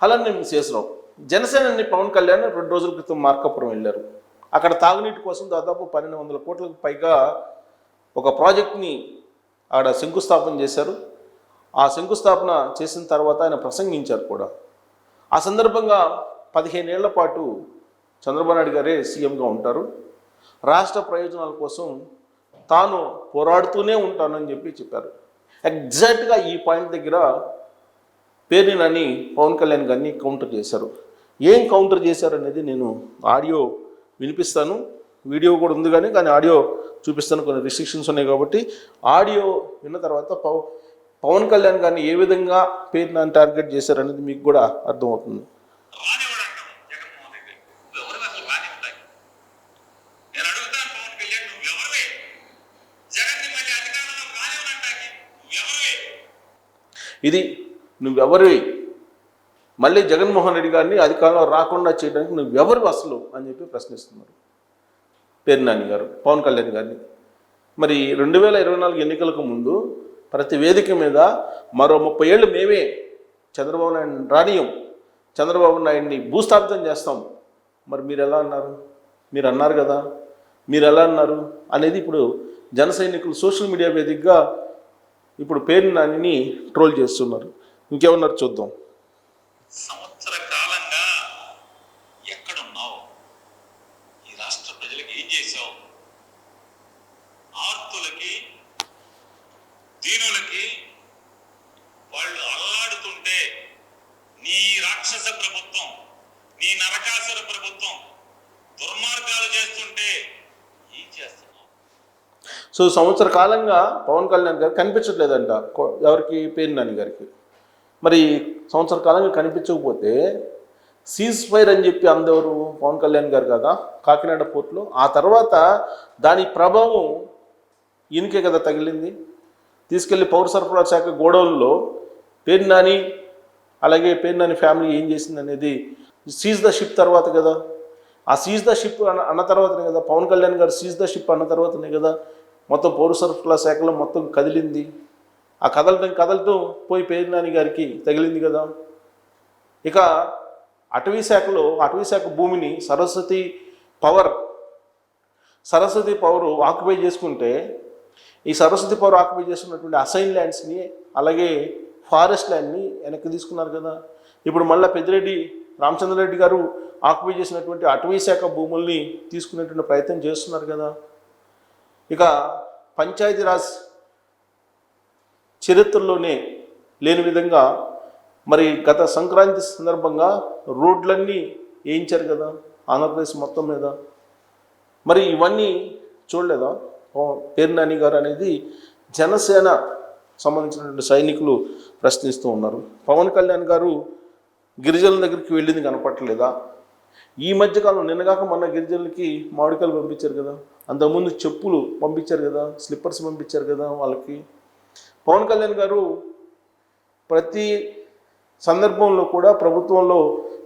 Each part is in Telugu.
అలానే శేషరావు జనసేనని పవన్ కళ్యాణ్ 2 రోజుల క్రితం మార్కాపురం వెళ్ళారు. అక్కడ తాగునీటి కోసం దాదాపు 1200 కోట్లకు పైగా ఒక ప్రాజెక్ట్ని ఆడ శంకుస్థాపన చేశారు. ఆ శంకుస్థాపన చేసిన తర్వాత ఆయన ప్రసంగించారు కూడా. ఆ సందర్భంగా 15 ఏళ్ల పాటు చంద్రబాబు నాయుడు గారే సీఎంగా ఉంటారు, రాష్ట్ర ప్రయోజనాల కోసం తాను పోరాడుతూనే ఉంటానని చెప్పారు. ఎగ్జాక్ట్గా ఈ పాయింట్ దగ్గర పేర్ని నాని పవన్ కళ్యాణ్ గారిని కౌంటర్ చేశారు. ఏం కౌంటర్ చేశారు అనేది నేను ఆడియో వినిపిస్తాను, వీడియో కూడా ఉంది కానీ ఆడియో చూపిస్తాను. కొన్ని రిస్ట్రిక్షన్స్ ఉన్నాయి కాబట్టి ఆడియో విన్న తర్వాత పవన్ కళ్యాణ్ గారిని ఏ విధంగా పేర్ని నాని టార్గెట్ చేశారనేది మీకు కూడా అర్థమవుతుంది. ఇది నువ్వెవరివి, మళ్ళీ జగన్మోహన్ రెడ్డి గారిని అధికారంలో రాకుండా చేయడానికి నువ్వెవరు అసలు అని చెప్పి ప్రశ్నిస్తున్నారు పేర్ని నాని గారు పవన్ కళ్యాణ్ గారిని. మరి 2024 ఎన్నికలకు ముందు ప్రతి వేదిక మీద మరో 30 ఏళ్ళు మేమే చంద్రబాబు నాయుడిని రానియం, చంద్రబాబు నాయుడిని భూస్థాపితం చేస్తాం. మరి మీరు ఎలా అన్నారు? మీరు అన్నారు కదా, మీరు ఎలా అన్నారు అనేది ఇప్పుడు జన సైనికులు సోషల్ మీడియా వేదికగా ఇప్పుడు పేర్ని నానిని ట్రోల్ చేస్తున్నారు. ఇంకేమన్నారు చూద్దాం. సంవత్సర కాలంగా ఎక్కడున్నావు? ఈ రాష్ట్ర ప్రజలకి ఏం చేశావు? ఆర్తులకి, దీనులకి వాళ్ళు అల్లాడుతుంటే నీ రాక్షస ప్రభుత్వం, నీ నరకాసుర ప్రభుత్వం దుర్మార్గాలు చేస్తుంటే ఏం చేస్తున్నావు? సో సంవత్సర కాలంగా పవన్ కళ్యాణ్ గారు కనిపించట్లేదంట ఎవరికి, పేర్ని నాని గారికి. మరి సంవత్సర కాలంగా కనిపించకపోతే సీజ్ ఫైర్ అని చెప్పి అందరూ పవన్ కళ్యాణ్ గారు కదా కాకినాడ పోర్టులో. ఆ తర్వాత దాని ప్రభావం ఈయనకే కదా తగిలింది. తీసుకెళ్లి పౌర సరఫరా శాఖ గోడౌన్లో పేర్ని నాని అలాగే పేర్ని నాని ఫ్యామిలీ ఏం చేసింది అనేది సీజ్ ద షిప్ తర్వాత కదా. ఆ సీజ్ ద షిప్ అన్న తర్వాతనే కదా పవన్ కళ్యాణ్ గారు సీజ్ ద షిప్ అన్న తర్వాతనే కదా మొత్తం పౌర సరఫరా శాఖలో మొత్తం కదిలింది. ఆ కదలటం పోయి పేర్ని నాని గారికి తగిలింది కదా. ఇక అటవీ శాఖ భూమిని సరస్వతి పవర్ ఆక్యుపై చేసుకుంటే ఈ సరస్వతి పవర్ ఆక్యుపై చేసుకున్నటువంటి అసైన్ ల్యాండ్స్ని అలాగే ఫారెస్ట్ ల్యాండ్ని వెనక్కి తీసుకున్నారు కదా. ఇప్పుడు మళ్ళీ పెద్దిరెడ్డి రామచంద్రారెడ్డి గారు ఆక్యుపై చేసినటువంటి అటవీ శాఖ భూముల్ని తీసుకునేటువంటి ప్రయత్నం చేస్తున్నారు కదా. ఇక పంచాయతీరాజ్ చరిత్రలోనే లేని విధంగా మరి గత సంక్రాంతి సందర్భంగా రోడ్లన్నీ వేయించారు కదా ఆంధ్రప్రదేశ్ మొత్తం మీద. మరి ఇవన్నీ చూడలేదా పేర్ని నాని గారు అనేది జనసేన సంబంధించినటువంటి సైనికులు ప్రశ్నిస్తూ ఉన్నారు. పవన్ కళ్యాణ్ గారు గిరిజనుల దగ్గరికి వెళ్ళింది కనపట్టలేదా? ఈ మధ్యకాలం నిన్నగాక మొన్న గిరిజనులకి మామిడికాయలు పంపించారు కదా, అంతకుముందు చెప్పులు పంపించారు కదా, స్లిప్పర్స్ పంపించారు కదా వాళ్ళకి. పవన్ కళ్యాణ్ గారు ప్రతి సందర్భంలో కూడా ప్రభుత్వంలో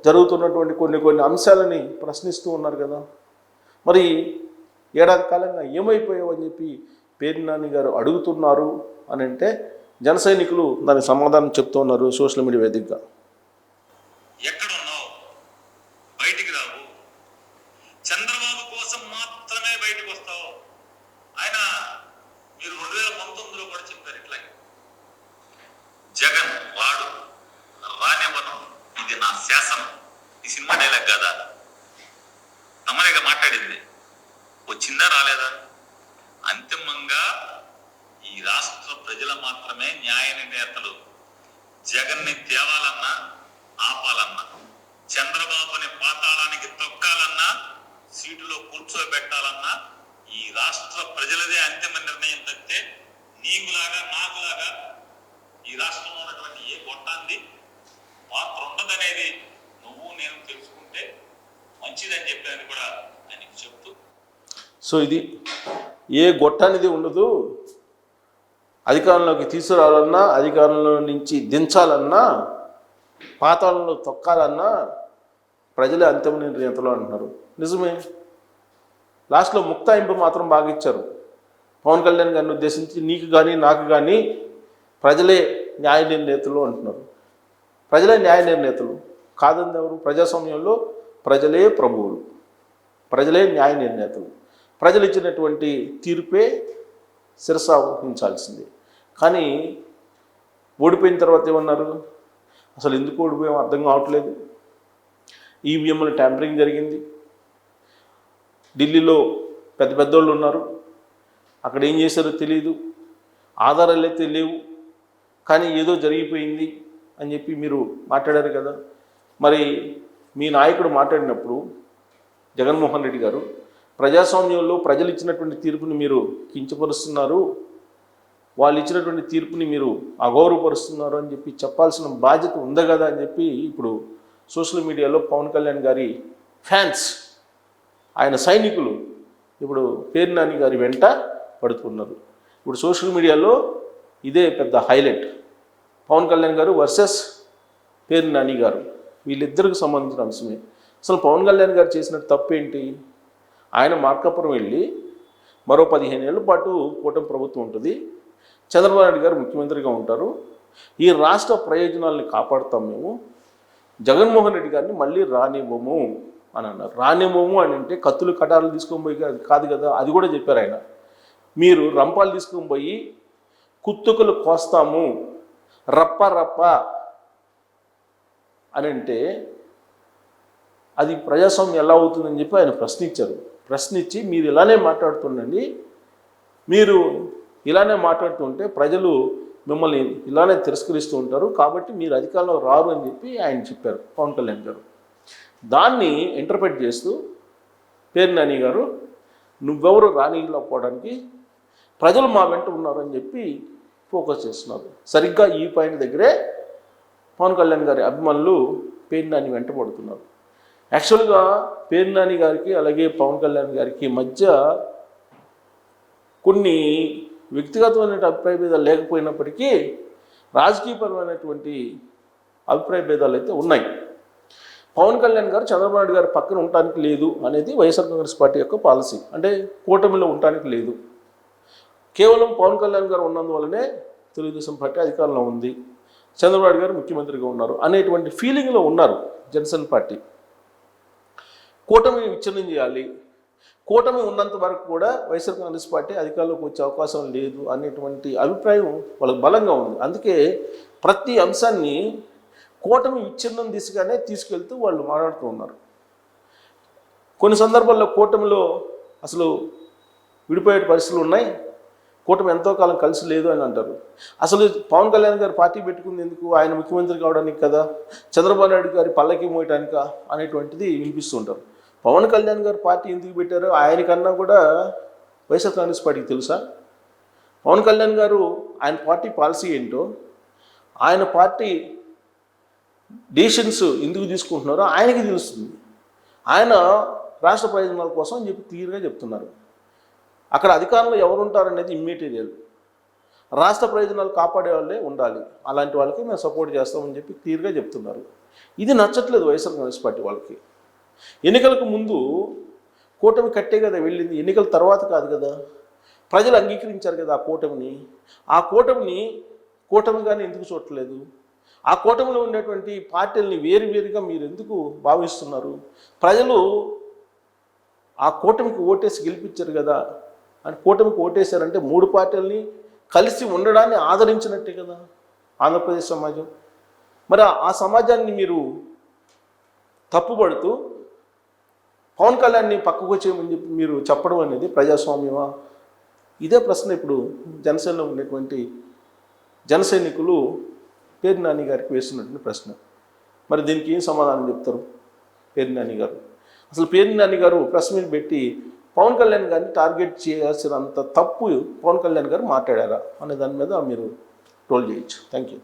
జరుగుతున్నటువంటి కొన్ని అంశాలని ప్రశ్నిస్తూ ఉన్నారు కదా. మరి ఏడాది కాలంగా ఏమైపోయావు అని చెప్పి పేర్ని నాని గారు అడుగుతున్నారు అని అంటే జన సైనికులు దానికి సమాధానం చెప్తూ ఉన్నారు సోషల్ మీడియా వేదికగా. ఎక్కడున్నావు? బయటికి రావు. చంద్రబాబు కోసం మాత్రమే బయటకు వస్తావు. ఆయన మీరు 2019లో కూడా చెప్పారు ఇట్లాగే, జగన్ వాడు రానివ్వను, ఇది నా శాసనం. ఈ సినిమా డైలాగ్ కదా తమనేగా మాట్లాడింది. వచ్చిందా రాలేదా? అంతిమంగా ఈ రాష్ట్ర ప్రజలు మాత్రమే న్యాయ నిర్ణేతలు. జగన్ని తేవాలన్నా ఆపాలన్నా, చంద్రబాబుని పాతాళానికి తొక్కాలన్నా, సీటులో కూర్చోబెట్టాలన్నా ఈ రాష్ట్ర ప్రజలదే అంతిమ నిర్ణయం తప్పితే నీకులాగా నాకులాగా ఈ రాష్ట్రంలో ఉన్నటువంటి ఏ గొట్టాంది పాత్ర ఉండదనేది నువ్వు నేను తెలుసుకుంటే మంచిదని చెప్పాను కూడా ఆయనకి చెప్తూ. సో ఇది ఏ గొట్టానిది ఉండదు, అధికారంలోకి తీసుకురావాలన్నా, అధికారంలో నుంచి దించాలన్నా, పాతాళంలో తొక్కాలన్నా ప్రజలే అంతిమ నిర్ణేతలు అంటున్నారు. నిజమే. లాస్ట్లో ముక్తాయింపు మాత్రం బాగా ఇచ్చారు. పవన్ కళ్యాణ్ గారిని ఉద్దేశించి నీకు కానీ నాకు కానీ ప్రజలే న్యాయ నిర్ణేతలు అంటున్నారు. ప్రజలే న్యాయ నిర్ణేతలు. కాదంది ఎవరు? ప్రజాస్వామ్యంలో ప్రజలే ప్రభువులు, ప్రజలే న్యాయ నిర్ణేతలు, ప్రజలు ఇచ్చినటువంటి తీర్పే శిరస వహించాల్సిందే. కానీ ఓడిపోయిన తర్వాత ఏమన్నారు? అసలు ఎందుకు ఓడిపోయామో అర్థం కావట్లేదు, ఈవీఎంలు ట్యాంపరింగ్ జరిగింది, ఢిల్లీలో పెద్ద పెద్దోళ్ళు ఉన్నారు, అక్కడ ఏం చేశారో తెలియదు, ఆధారాలు అయితే లేవు, కానీ ఏదో జరిగిపోయింది అని చెప్పి మీరు మాట్లాడారు కదా. మరి మీ నాయకుడు మాట్లాడినప్పుడు జగన్మోహన్ రెడ్డి గారు ప్రజాస్వామ్యంలో ప్రజలు ఇచ్చినటువంటి తీర్పుని మీరు కించపరుస్తున్నారు, వాళ్ళు ఇచ్చినటువంటి తీర్పుని మీరు అగౌరవపరుస్తున్నారు అని చెప్పి చెప్పాల్సిన బాధ్యత ఉంది కదా అని చెప్పి ఇప్పుడు సోషల్ మీడియాలో పవన్ కళ్యాణ్ గారి ఫ్యాన్స్, ఆయన సైనికులు ఇప్పుడు పేర్ని నాని గారి వెంట పడుతున్నారు. ఇప్పుడు సోషల్ మీడియాలో ఇదే పెద్ద హైలైట్. పవన్ కళ్యాణ్ గారు వర్సెస్ పేర్ని నాని గారు, వీళ్ళిద్దరికి సంబంధించిన అంశమే. అసలు పవన్ కళ్యాణ్ గారు చేసిన తప్పు ఏంటి? ఆయన మార్కాపురం వెళ్ళి మరో 15 ఏళ్ల పాటు కూటమి ప్రభుత్వం ఉంటుంది, చంద్రబాబు నాయుడు గారు ముఖ్యమంత్రిగా ఉంటారు, ఈ రాష్ట్ర ప్రయోజనాల్ని కాపాడుతాం మేము, జగన్మోహన్ రెడ్డి గారిని మళ్ళీ రానివ్వము అని అన్నారు. రానివ్వము అని అంటే కత్తులు కటారులు తీసుకొని పోయి కాదు కదా, అది కూడా చెప్పారు ఆయన. మీరు రంపాలు తీసుకొని పోయి కుత్తుకలు కోస్తాము రప్ప రప్ప అని అంటే అది ప్రజాస్వామ్యం ఎలా అవుతుందని చెప్పి ఆయన ప్రశ్నించారు. ప్రశ్నించి మీరు ఇలానే మాట్లాడుతుండండి, మీరు ఇలానే మాట్లాడుతుంటే ప్రజలు మిమ్మల్ని ఇలానే తిరస్కరిస్తూ ఉంటారు, కాబట్టి మీరు అధికారంలో రారు అని చెప్పి ఆయన చెప్పారు పవన్ కళ్యాణ్ గారు. దాన్ని ఇంటర్ప్రెట్ చేస్తూ పేర్ని నాని గారు నువ్వెవరు రానివ్వకపోవడానికి ప్రజలు మా వెంట ఉన్నారని చెప్పి ఫోకస్ చేస్తున్నారు. సరిగ్గా ఈ పాయింట్ దగ్గరే పవన్ కళ్యాణ్ గారి అభిమానులు పేర్ని నాని వెంట పడుతున్నారు. యాక్చువల్గా పేర్ని నాని గారికి అలాగే పవన్ కళ్యాణ్ గారికి మధ్య కొన్ని వ్యక్తిగతమైన అభిప్రాయ భేదాలు లేకపోయినప్పటికీ రాజకీయపరమైనటువంటి అభిప్రాయ భేదాలు అయితే ఉన్నాయి. పవన్ కళ్యాణ్ గారు చంద్రబాబు నాయుడు గారు పక్కన ఉండటానికి లేదు అనేది వైఎస్ఆర్ కాంగ్రెస్ పార్టీ యొక్క పాలసీ. అంటే కూటమిలో ఉండటానికి లేదు, కేవలం పవన్ కళ్యాణ్ గారు ఉన్నందువల్లనే తెలుగుదేశం పార్టీ అధికారంలో ఉంది, చంద్రబాబు నాయుడు గారు ముఖ్యమంత్రిగా ఉన్నారు అనేటువంటి ఫీలింగ్లో ఉన్నారు జనసేన పార్టీ. కూటమి విచ్ఛిన్నం చేయాలి, కూటమి ఉన్నంత వరకు కూడా వైఎస్ఆర్ కాంగ్రెస్ పార్టీ అధికారంలోకి వచ్చే అవకాశం లేదు అనేటువంటి అభిప్రాయం వాళ్ళకి బలంగా ఉంది. అందుకే ప్రతి అంశాన్ని కూటమి విచ్ఛిన్నం దిశగానే తీసుకెళ్తూ వాళ్ళు మాట్లాడుతూ ఉన్నారు. కొన్ని సందర్భాల్లో కూటమిలో అసలు విడిపోయే పరిస్థితులు ఉన్నాయి, కూటమి ఎంతో కాలం కలిసి లేదు అని అంటారు. అసలు పవన్ కళ్యాణ్ గారు పార్టీ పెట్టుకుంది ఎందుకు? ఆయన ముఖ్యమంత్రి కావడానికి కదా, చంద్రబాబు నాయుడు గారి పల్లకి మోయటానికా అనేటువంటిది వినిపిస్తుంటారు. పవన్ కళ్యాణ్ గారు పార్టీ ఎందుకు పెట్టారో ఆయనకన్నా కూడా వైఎస్ఆర్ కాంగ్రెస్ పార్టీకి తెలుసా? పవన్ కళ్యాణ్ గారు ఆయన పార్టీ పాలసీ ఏంటో, ఆయన పార్టీ డెసిషన్స్ ఎందుకు తీసుకుంటున్నారో ఆయనకి తెలుస్తుంది. ఆయన రాష్ట్ర ప్రయోజనాల కోసం అని చెప్పి క్లియర్గా చెప్తున్నారు. అక్కడ అధికారంలో ఎవరు ఉంటారనేది ఇమ్మెటీరియల్, రాష్ట్ర ప్రయోజనాలు కాపాడే వాళ్ళే ఉండాలి, అలాంటి వాళ్ళకి మేము సపోర్ట్ చేస్తామని చెప్పి క్లియర్గా చెప్తున్నారు. ఇది నచ్చట్లేదు వైఎస్ఆర్ కాంగ్రెస్ పార్టీ వాళ్ళకి. ఎన్నికలకు ముందు కూటమి కట్టే కదా వెళ్ళింది, ఎన్నికల తర్వాత కాదు కదా. ప్రజలు అంగీకరించారు కదా ఆ కూటమిని. ఆ కూటమిగానే ఎందుకు చూడట్లేదు? ఆ కూటమిలో ఉండేటువంటి పార్టీలని వేరువేరుగా మీరు ఎందుకు భావిస్తున్నారు? ప్రజలు ఆ కూటమికి ఓటేసి గెలిపించారు కదా, అని కూటమికి ఓటేశారంటే 3 పార్టీలని కలిసి ఉండడాన్ని ఆదరించినట్టే కదా ఆంధ్రప్రదేశ్ సమాజం. మరి ఆ సమాజాన్ని మీరు తప్పుపడుతూ పవన్ కళ్యాణ్ని పక్కకు వచ్చేయమని చెప్పి మీరు చెప్పడం అనేది ప్రజాస్వామ్యమా? ఇదే ప్రశ్న ఇప్పుడు జనసేనలో ఉండేటువంటి జన సైనికులు పేర్ని నాని గారికి వేస్తున్నటువంటి ప్రశ్న. మరి దీనికి ఏం సమాధానం చెప్తారు పేర్ని నాని గారు? అసలు పేర్ని నాని గారు ప్రెస్ మీట్ పెట్టి పవన్ కళ్యాణ్ గారిని టార్గెట్ చేయాల్సినంత తప్పు పవన్ కళ్యాణ్ గారు మాట్లాడారా అనే దాని మీద మీరు ట్రోల్ చేయొచ్చు. Thank you.